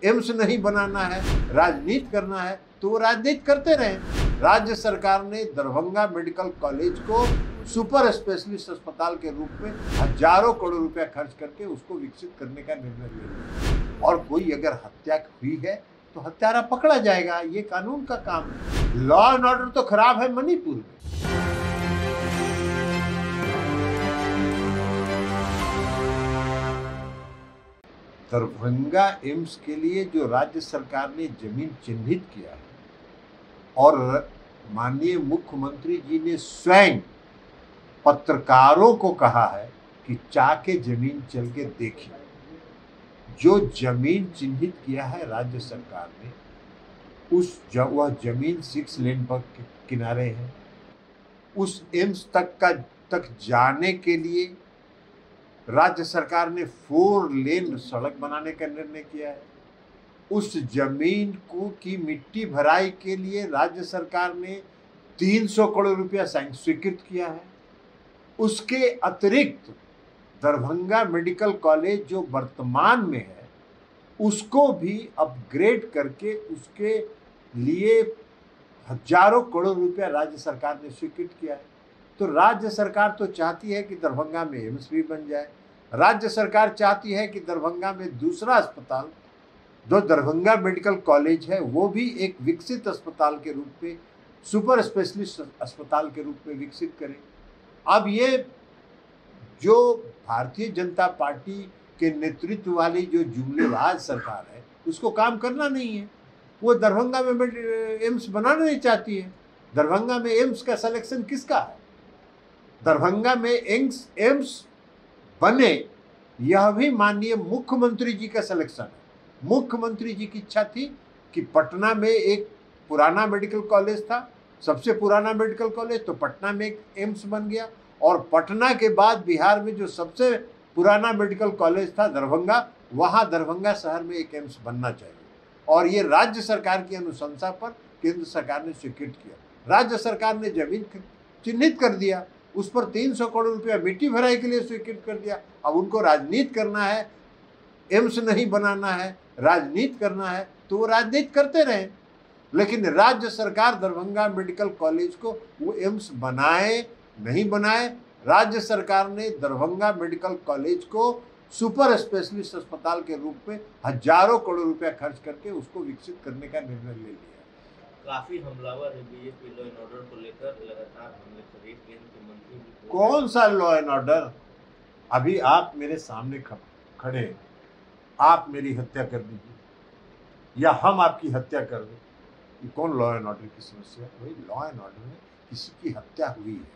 AIIMS नहीं बनाना है, राजनीति करना है तो वो राजनीति करते रहे। राज्य सरकार ने दरभंगा मेडिकल कॉलेज को सुपर स्पेशलिस्ट अस्पताल के रूप में हजारों करोड़ रुपया खर्च करके उसको विकसित करने का निर्णय लिया। और कोई अगर हत्या हुई है तो हत्यारा पकड़ा जाएगा, ये कानून का काम है। लॉ एंड ऑर्डर तो खराब है मणिपुर में। दरभंगा एम्स के लिए जो राज्य सरकार ने जमीन चिन्हित किया है और माननीय मुख्यमंत्री जी ने स्वयं पत्रकारों को कहा है कि जाके जमीन चल के देखिए। जो जमीन चिन्हित किया है राज्य सरकार ने, वह जमीन 6 लेन पर किनारे है। उस एम्स तक जाने के लिए राज्य सरकार ने 4 लेन सड़क बनाने का निर्णय किया है। उस जमीन की मिट्टी भराई के लिए राज्य सरकार ने 300 करोड़ रुपया स्वीकृत किया है। उसके अतिरिक्त दरभंगा मेडिकल कॉलेज जो वर्तमान में है उसको भी अपग्रेड करके उसके लिए हजारों करोड़ रुपया राज्य सरकार ने स्वीकृत किया है। तो राज्य सरकार तो चाहती है कि दरभंगा में एम्स भी बन जाए। राज्य सरकार चाहती है कि दरभंगा में दूसरा अस्पताल जो दरभंगा मेडिकल कॉलेज है वो भी एक विकसित अस्पताल के रूप में, सुपर स्पेशलिस्ट अस्पताल के रूप में विकसित करें। अब ये जो भारतीय जनता पार्टी के नेतृत्व वाली जो जुमलेबाज सरकार है उसको काम करना नहीं है। वो दरभंगा में एम्स बनाना नहीं चाहती है। दरभंगा में एम्स का सिलेक्शन किसका है? दरभंगा में एम्स बने यह भी माननीय मुख्यमंत्री जी का सिलेक्शन है। मुख्यमंत्री जी की इच्छा थी कि पटना में एक पुराना मेडिकल कॉलेज था, सबसे पुराना मेडिकल कॉलेज, तो पटना में एक एम्स बन गया। और पटना के बाद बिहार में जो सबसे पुराना मेडिकल कॉलेज था दरभंगा, वहाँ दरभंगा शहर में एक एम्स बनना चाहिए। और ये राज्य सरकार की अनुशंसा पर केंद्र सरकार ने स्वीकृत किया। राज्य सरकार ने जमीन चिन्हित कर दिया, उस पर 300 करोड़ रुपया मिट्टी भराई के लिए स्वीकृत कर दिया। अब उनको राजनीति करना है, एम्स नहीं बनाना है, राजनीति करना है तो वो राजनीति करते रहे। लेकिन राज्य सरकार दरभंगा मेडिकल कॉलेज को वो एम्स बनाए नहीं बनाए, राज्य सरकार ने दरभंगा मेडिकल कॉलेज को सुपर स्पेशलिस्ट अस्पताल के रूप में हजारों करोड़ रुपया खर्च करके उसको विकसित करने का निर्णय ले लिया। काफी हमलावर है बीजेपी लॉ एंड ऑर्डर को लेकर, लगातार हमले कर रही है। केंद्र के मंत्री कौन सा लॉ एंड ऑर्डर? अभी आप मेरे सामने खड़े हैं, आप मेरी हत्या कर दीजिए या हम आपकी हत्या कर दें, ये कौन लॉ एंड ऑर्डर की समस्या है? वही लॉ एंड ऑर्डर में किसी की हत्या हुई है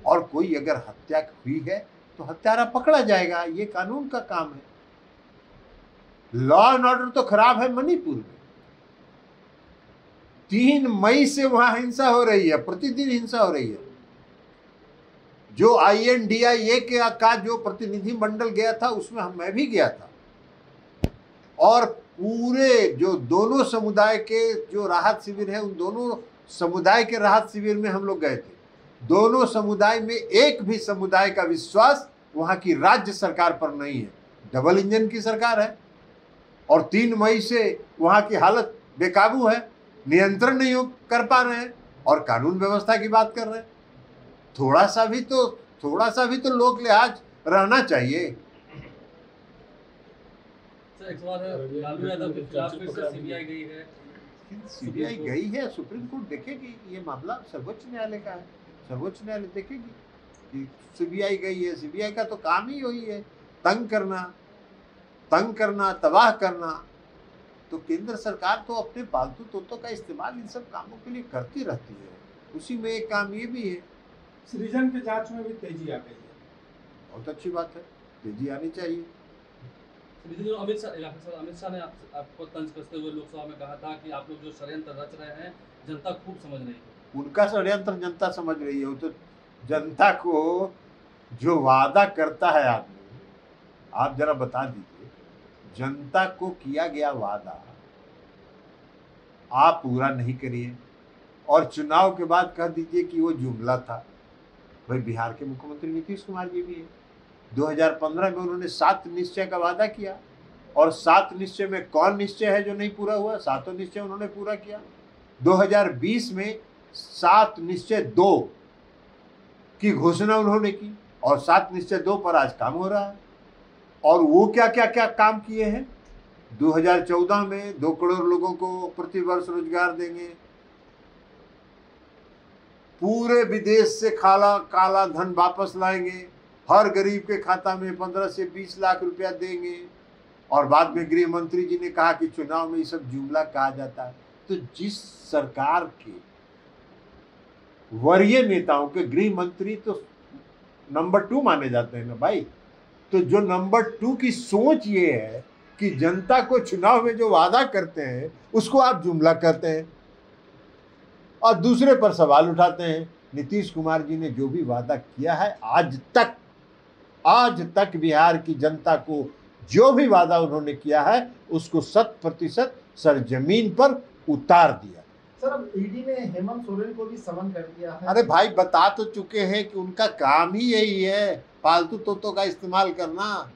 और कोई अगर हत्या हुई है तो हत्यारा पकड़ा जाएगा, ये कानून का काम है। लॉ एंड ऑर्डर तो खराब है मणिपुर में। 3 मई से वहां हिंसा हो रही है, प्रतिदिन हिंसा हो रही है। जो INDIA का जो प्रतिनिधि मंडल गया था उसमें मैं भी गया था और पूरे जो दोनों समुदाय के जो राहत शिविर है उन दोनों समुदाय के राहत शिविर में हम लोग गए थे। दोनों समुदाय में एक भी समुदाय का विश्वास वहां की राज्य सरकार पर नहीं है। डबल इंजन की सरकार है और 3 मई से वहां की हालत बेकाबू है, नियंत्रण नहीं कर पा रहे हैं और कानून व्यवस्था की बात कर रहे हैं। थोड़ा सा भी तो लोक लिहाज रहना चाहिए। सीबीआई गई है, सुप्रीम कोर्ट देखेगी। ये मामला सर्वोच्च न्यायालय का है, सर्वोच्च न्यायालय देखेगी कि सीबीआई गई है। सीबीआई का तो काम ही वही है, तंग करना, तबाह करना। तो केंद्र सरकार तो अपने पालतू तोतों का इस्तेमाल इन सब कामों के लिए करती रहती है, उसी में एक काम ये भी है। सृजन की जांच में भी तेजी आ गई है, बहुत अच्छी बात है, तेजी आनी चाहिए। अमित शाह ने आपको तंज कसते हुए लोकसभा में कहा था कि आप लोग जो षड्यंत्र रच रहे हैं जनता खूब समझ रही है। उनका षड्यंत्र जनता समझ रही है। वो तो जनता को जो वादा करता है आदमी, आप जरा बता दीजिए, जनता को किया गया वादा आप पूरा नहीं करिए और चुनाव के बाद कह दीजिए कि वो जुमला था। भाई बिहार के मुख्यमंत्री नीतीश कुमार जी भी है, 2015 में उन्होंने 7 निश्चय का वादा किया और 7 निश्चय में कौन निश्चय है जो नहीं पूरा हुआ? 7 निश्चय उन्होंने पूरा किया। 2020 में 7 निश्चय 2 की घोषणा उन्होंने की और 7 निश्चय 2 पर आज काम हो रहा है। और वो क्या क्या क्या काम किए हैं? 2014 में 2 करोड़ लोगों को प्रति वर्ष रोजगार देंगे, पूरे विदेश से काला धन वापस लाएंगे, हर गरीब के खाता में 15 से 20 लाख रुपया देंगे। और बाद में गृह मंत्री जी ने कहा कि चुनाव में ये सब जुमला कहा जाता है। तो जिस सरकार के वरीय नेताओं के गृह मंत्री तो नंबर 2 माने जाते हैं ना भाई, तो जो नंबर 2 की सोच ये है कि जनता को चुनाव में जो वादा करते हैं उसको आप जुमला करते हैं और दूसरे पर सवाल उठाते हैं। नीतीश कुमार जी ने जो भी वादा किया है आज तक बिहार की जनता को जो भी वादा उन्होंने किया है उसको 100% सरजमीन पर उतार दिया। सर, अब ईडी ने हेमंत सोरेन को भी समन कर दिया है। अरे भाई, बता तो चुके हैं कि उनका काम ही यही है, फालतू तोतों का इस्तेमाल करना।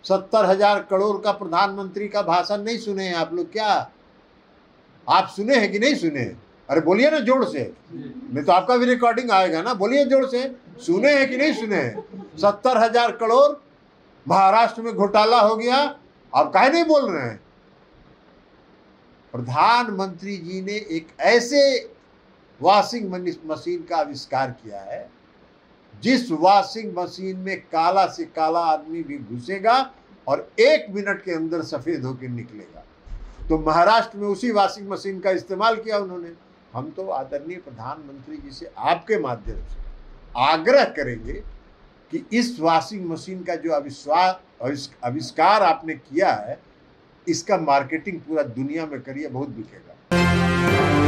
70,000 करोड़ का प्रधानमंत्री का भाषण नहीं सुने हैं आप लोग क्या? आप सुने हैं कि नहीं सुने हैं? अरे बोलिए ना जोर से, नहीं तो आपका भी रिकॉर्डिंग आएगा ना। बोलिए जोर से, सुने हैं कि नहीं सुने हैं? 70,000 करोड़ महाराष्ट्र में घोटाला हो गया, आप काहे नहीं बोल रहे हैं? प्रधानमंत्री जी ने एक ऐसे वॉशिंग मशीन का आविष्कार किया है जिस वॉशिंग मशीन में काला से काला आदमी भी घुसेगा और 1 मिनट के अंदर सफेद होकर निकलेगा। तो महाराष्ट्र में उसी वॉशिंग मशीन का इस्तेमाल किया उन्होंने। हम तो आदरणीय प्रधानमंत्री जी से आपके माध्यम से आग्रह करेंगे कि इस वॉशिंग मशीन का जो आविष्कार आपने किया है, इसका मार्केटिंग पूरा दुनिया में करिए, बहुत बिकेगा।